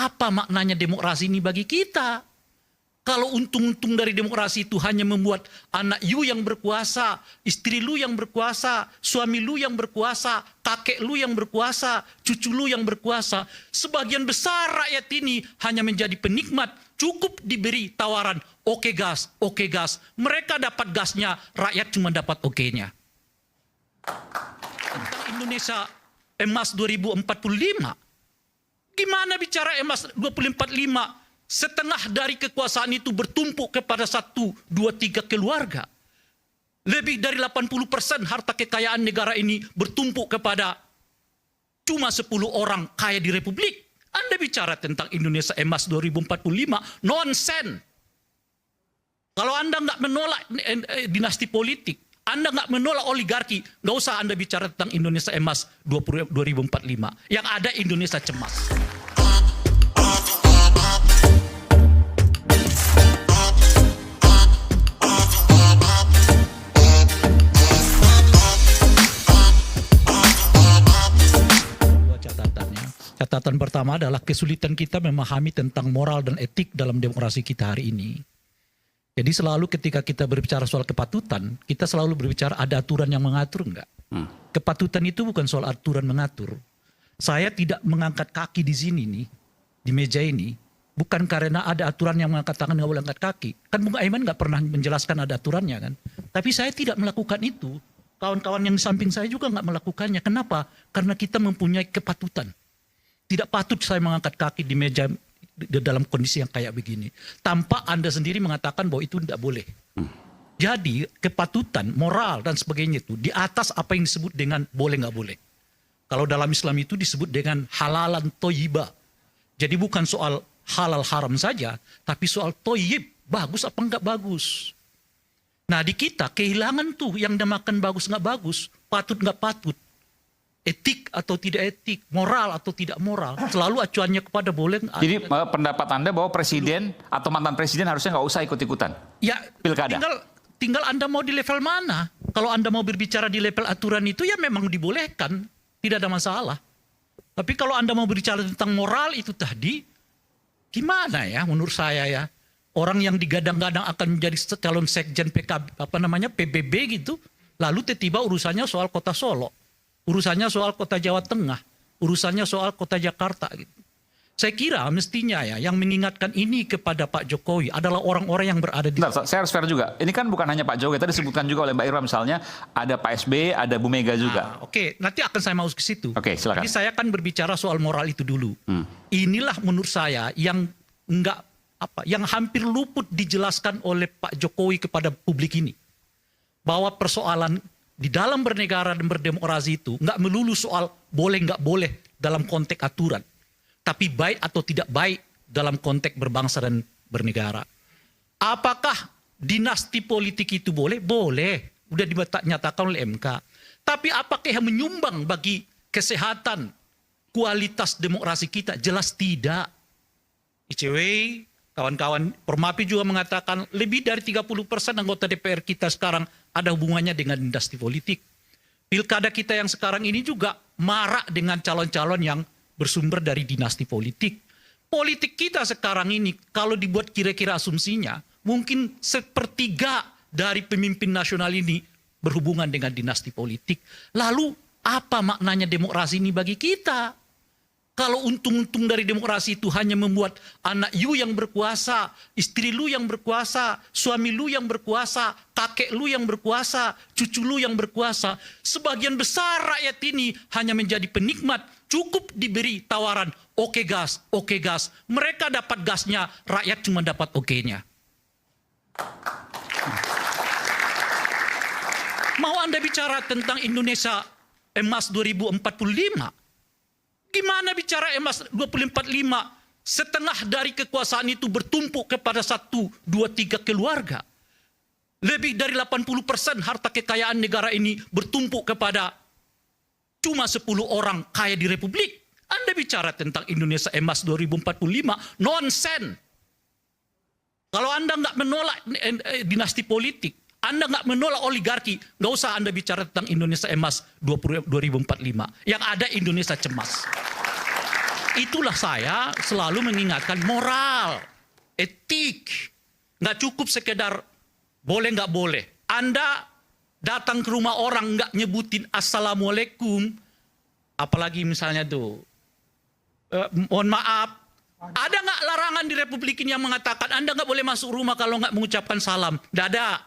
apa maknanya demokrasi ini bagi kita? Kalau untung-untung dari demokrasi itu hanya membuat anak you yang berkuasa, istri lu yang berkuasa, suami lu yang berkuasa, kakek lu yang berkuasa, cucu lu yang berkuasa. Sebagian besar rakyat ini hanya menjadi penikmat, cukup diberi tawaran, oke gas, oke gas. Mereka dapat gasnya, rakyat cuma dapat oke-nya. Tentang Indonesia emas 2045, gimana bicara emas 2045? Setengah dari kekuasaan itu bertumpuk kepada 1, 2, 3 keluarga. Lebih dari 80% harta kekayaan negara ini bertumpuk kepada cuma 10 orang kaya di Republik. Anda bicara tentang Indonesia emas 2045, nonsen. Kalau Anda nggak menolak dinasti politik, Anda nggak menolak oligarki, nggak usah Anda bicara tentang Indonesia emas 2045. Yang ada Indonesia cemas. Catatan pertama adalah kesulitan kita memahami tentang moral dan etik dalam demokrasi kita hari ini. Jadi selalu ketika kita berbicara soal kepatutan, kita selalu berbicara ada aturan yang mengatur enggak. Kepatutan itu bukan soal aturan mengatur. Saya tidak mengangkat kaki di sini nih, di meja ini, bukan karena ada aturan yang mengangkat tangan nggak boleh angkat kaki. Kan Bung Aiman nggak pernah menjelaskan ada aturannya kan. Tapi saya tidak melakukan itu. Kawan-kawan yang di samping saya juga nggak melakukannya. Kenapa? Karena kita mempunyai kepatutan. Tidak patut saya mengangkat kaki di meja dalam kondisi yang kayak begini. Tanpa Anda sendiri mengatakan bahwa itu tidak boleh. Jadi kepatutan, moral dan sebagainya itu di atas apa yang disebut dengan boleh nggak boleh. Kalau dalam Islam itu disebut dengan halalan toyibah. Jadi bukan soal halal haram saja, tapi soal toyib, bagus apa enggak bagus. Nah di kita kehilangan tuh yang namakan bagus nggak bagus, patut nggak patut. Etik atau tidak etik, moral atau tidak moral, selalu acuannya kepada boleh. Jadi pendapat Anda bahwa presiden atau mantan presiden harusnya nggak usah ikut-ikutan? Ya, pilkada. Tinggal Anda mau di level mana. Kalau Anda mau berbicara di level aturan itu ya memang dibolehkan, tidak ada masalah. Tapi kalau Anda mau berbicara tentang moral itu tadi, gimana ya menurut saya ya. Orang yang digadang-gadang akan menjadi calon sekjen PBB gitu, lalu tiba-tiba urusannya soal kota Solo. Urusannya soal kota Jawa Tengah, urusannya soal kota Jakarta. Gitu. Saya kira mestinya ya yang mengingatkan ini kepada Pak Jokowi adalah orang-orang yang berada di... Bentar, saya harus fair juga. Ini kan bukan hanya Pak Jokowi, tadi disebutkan juga oleh Mbak Irma misalnya, ada Pak SBY, ada Bu Mega juga. Oke, nanti akan saya mau ke situ. Oke, silakan. Jadi saya akan berbicara soal moral itu dulu. Inilah menurut saya yang yang hampir luput dijelaskan oleh Pak Jokowi kepada publik ini. Bahwa persoalan di dalam bernegara dan berdemokrasi itu nggak melulu soal boleh nggak boleh dalam konteks aturan, tapi baik atau tidak baik dalam konteks berbangsa dan bernegara. Apakah dinasti politik itu boleh? Boleh, udah dinyatakan oleh MK. Tapi apakah yang menyumbang bagi kesehatan kualitas demokrasi kita? Jelas tidak. ICW, kawan-kawan Formapi juga mengatakan lebih dari 30% anggota DPR kita sekarang ada hubungannya dengan dinasti politik. Pilkada kita yang sekarang ini juga marak dengan calon-calon yang bersumber dari dinasti politik. Politik kita sekarang ini kalau dibuat kira-kira asumsinya, mungkin 1/3 dari pemimpin nasional ini berhubungan dengan dinasti politik. Lalu apa maknanya demokrasi ini bagi kita? Kalau untung-untung dari demokrasi itu hanya membuat anak you yang berkuasa, istri lu yang berkuasa, suami lu yang berkuasa, kakek lu yang berkuasa, cucu lu yang berkuasa. Sebagian besar rakyat ini hanya menjadi penikmat, cukup diberi tawaran, oke gas, oke gas. Mereka dapat gasnya, rakyat cuma dapat oke-nya. Mau Anda bicara tentang Indonesia emas 2045? Gimana bicara emas 2045? Setengah dari kekuasaan itu bertumpuk kepada 1, 2, 3 keluarga. Lebih dari 80% harta kekayaan negara ini bertumpuk kepada cuma 10 orang kaya di Republik. Anda bicara tentang Indonesia emas 2045, nonsen. Kalau Anda nggak menolak dinasti politik, Anda nggak menolak oligarki, nggak usah Anda bicara tentang Indonesia emas 2045. Yang ada Indonesia cemas. itulah saya selalu mengingatkan moral, etik. Nggak cukup sekedar boleh nggak boleh. Anda datang ke rumah orang nggak nyebutin assalamualaikum, apalagi misalnya tuh, mohon maaf, ada nggak larangan di Republik ini yang mengatakan Anda nggak boleh masuk rumah kalau nggak mengucapkan salam? Nggak ada.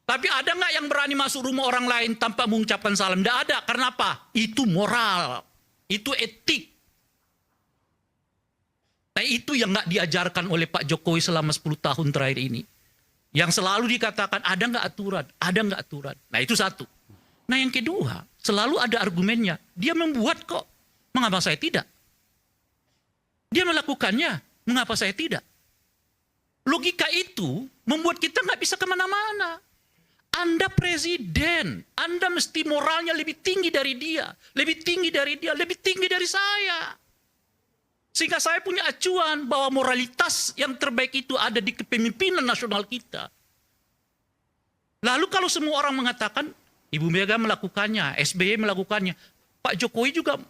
Tapi ada nggak yang berani masuk rumah orang lain tanpa mengucapkan salam? Nggak ada. Karena apa? Itu moral, itu etik. Nah itu yang nggak diajarkan oleh Pak Jokowi selama 10 tahun terakhir ini. Yang selalu dikatakan ada nggak aturan, ada nggak aturan. Nah itu satu. Nah yang kedua, selalu ada argumennya. Dia membuat kok, mengapa saya tidak? Dia melakukannya, mengapa saya tidak? Logika itu membuat kita nggak bisa kemana-mana. Anda presiden, Anda mesti moralnya lebih tinggi dari dia, lebih tinggi dari dia, lebih tinggi dari saya. Sehingga saya punya acuan bahwa moralitas yang terbaik itu ada di kepemimpinan nasional kita. Lalu kalau semua orang mengatakan, Ibu Mega melakukannya, SBY melakukannya, Pak Jokowi juga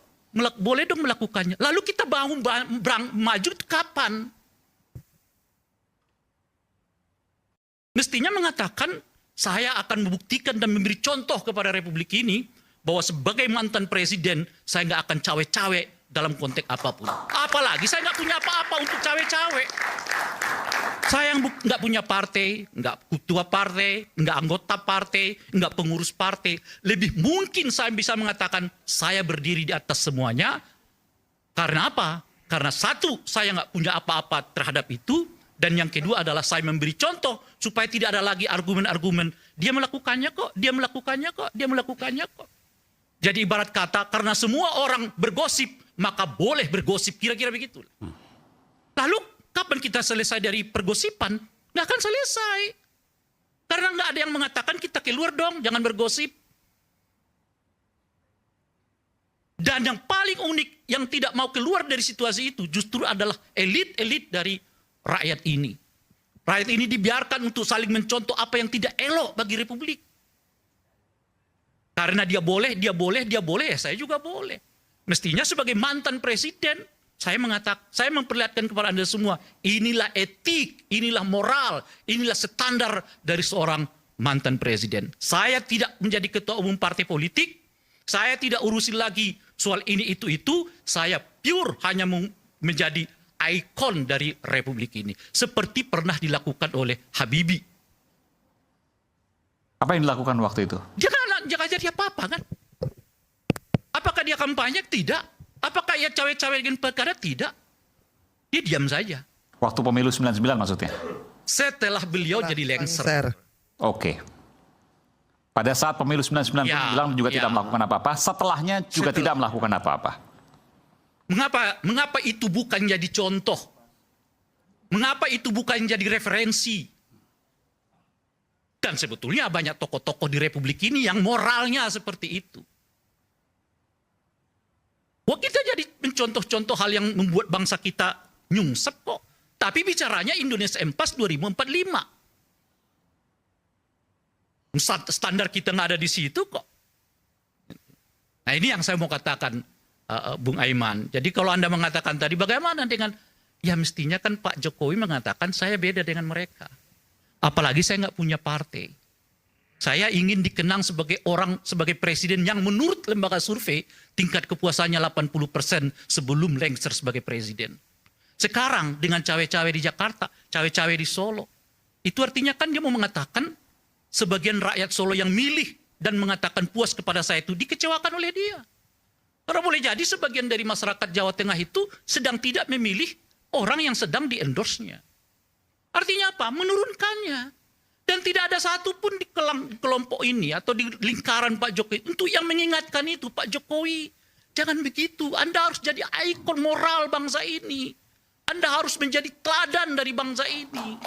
boleh dong melakukannya. Lalu kita maju kapan? Mestinya mengatakan, saya akan membuktikan dan memberi contoh kepada Republik ini, bahwa sebagai mantan presiden, saya nggak akan cawe-cawe dalam konteks apapun. Apalagi saya nggak punya apa-apa untuk cawe-cawe. Saya yang nggak punya partai, nggak ketua partai, nggak anggota partai, nggak pengurus partai. Lebih mungkin saya bisa mengatakan saya berdiri di atas semuanya. Karena apa? Karena satu, saya nggak punya apa-apa terhadap itu. Dan yang kedua adalah saya memberi contoh supaya tidak ada lagi argumen-argumen. Dia melakukannya kok, dia melakukannya kok, dia melakukannya kok. Jadi ibarat kata, karena semua orang bergosip, maka boleh bergosip, kira-kira begitu. Lalu kapan kita selesai dari pergosipan? Nggak akan selesai. Karena nggak ada yang mengatakan kita keluar dong, jangan bergosip. Dan yang paling unik, yang tidak mau keluar dari situasi itu, justru adalah elit-elit dari rakyat ini. Rakyat ini dibiarkan untuk saling mencontoh apa yang tidak elok bagi Republik. Karena dia boleh, ya saya juga boleh. Mestinya sebagai mantan presiden, saya memperlihatkan kepada Anda semua, inilah etik, inilah moral, inilah standar dari seorang mantan presiden. Saya tidak menjadi ketua umum partai politik, saya tidak urusin lagi soal ini itu, saya pure hanya menjadi ikon dari Republik ini. Seperti pernah dilakukan oleh Habibie. Apa yang dilakukan waktu itu? Jangan jadi apa-apa kan? Apakah dia kampanye? Tidak. Apakah ia cawe-cawe dengan perkara? Tidak. Dia diam saja. Waktu pemilu 99 maksudnya? Setelah beliau jadi lengser. Oke. Pada saat pemilu 99 juga tidak melakukan apa-apa. Setelahnya juga tidak melakukan apa-apa. Mengapa itu bukan jadi contoh? Mengapa itu bukan jadi referensi? Dan sebetulnya banyak tokoh-tokoh di Republik ini yang moralnya seperti itu. Wah, kita jadi mencontoh-contoh hal yang membuat bangsa kita nyungsep kok. Tapi bicaranya Indonesia Empas 2045. Standar kita nggak ada di situ kok. Nah ini yang saya mau katakan, Bung Aiman. Jadi kalau Anda mengatakan tadi bagaimana dengan, ya mestinya kan Pak Jokowi mengatakan saya beda dengan mereka. Apalagi saya nggak punya partai. Saya ingin dikenang sebagai presiden yang menurut lembaga survei tingkat kepuasannya 80% sebelum lengser sebagai presiden. Sekarang dengan cawe-cawe di Jakarta, cawe-cawe di Solo, itu artinya kan dia mau mengatakan sebagian rakyat Solo yang milih dan mengatakan puas kepada saya itu dikecewakan oleh dia. Karena boleh jadi sebagian dari masyarakat Jawa Tengah itu sedang tidak memilih orang yang sedang di-endorse-nya. Artinya apa? Menurunkannya. Dan tidak ada satupun di kelompok ini atau di lingkaran Pak Jokowi untuk yang mengingatkan itu, Pak Jokowi, jangan begitu. Anda harus jadi ikon moral bangsa ini. Anda harus menjadi teladan dari bangsa ini.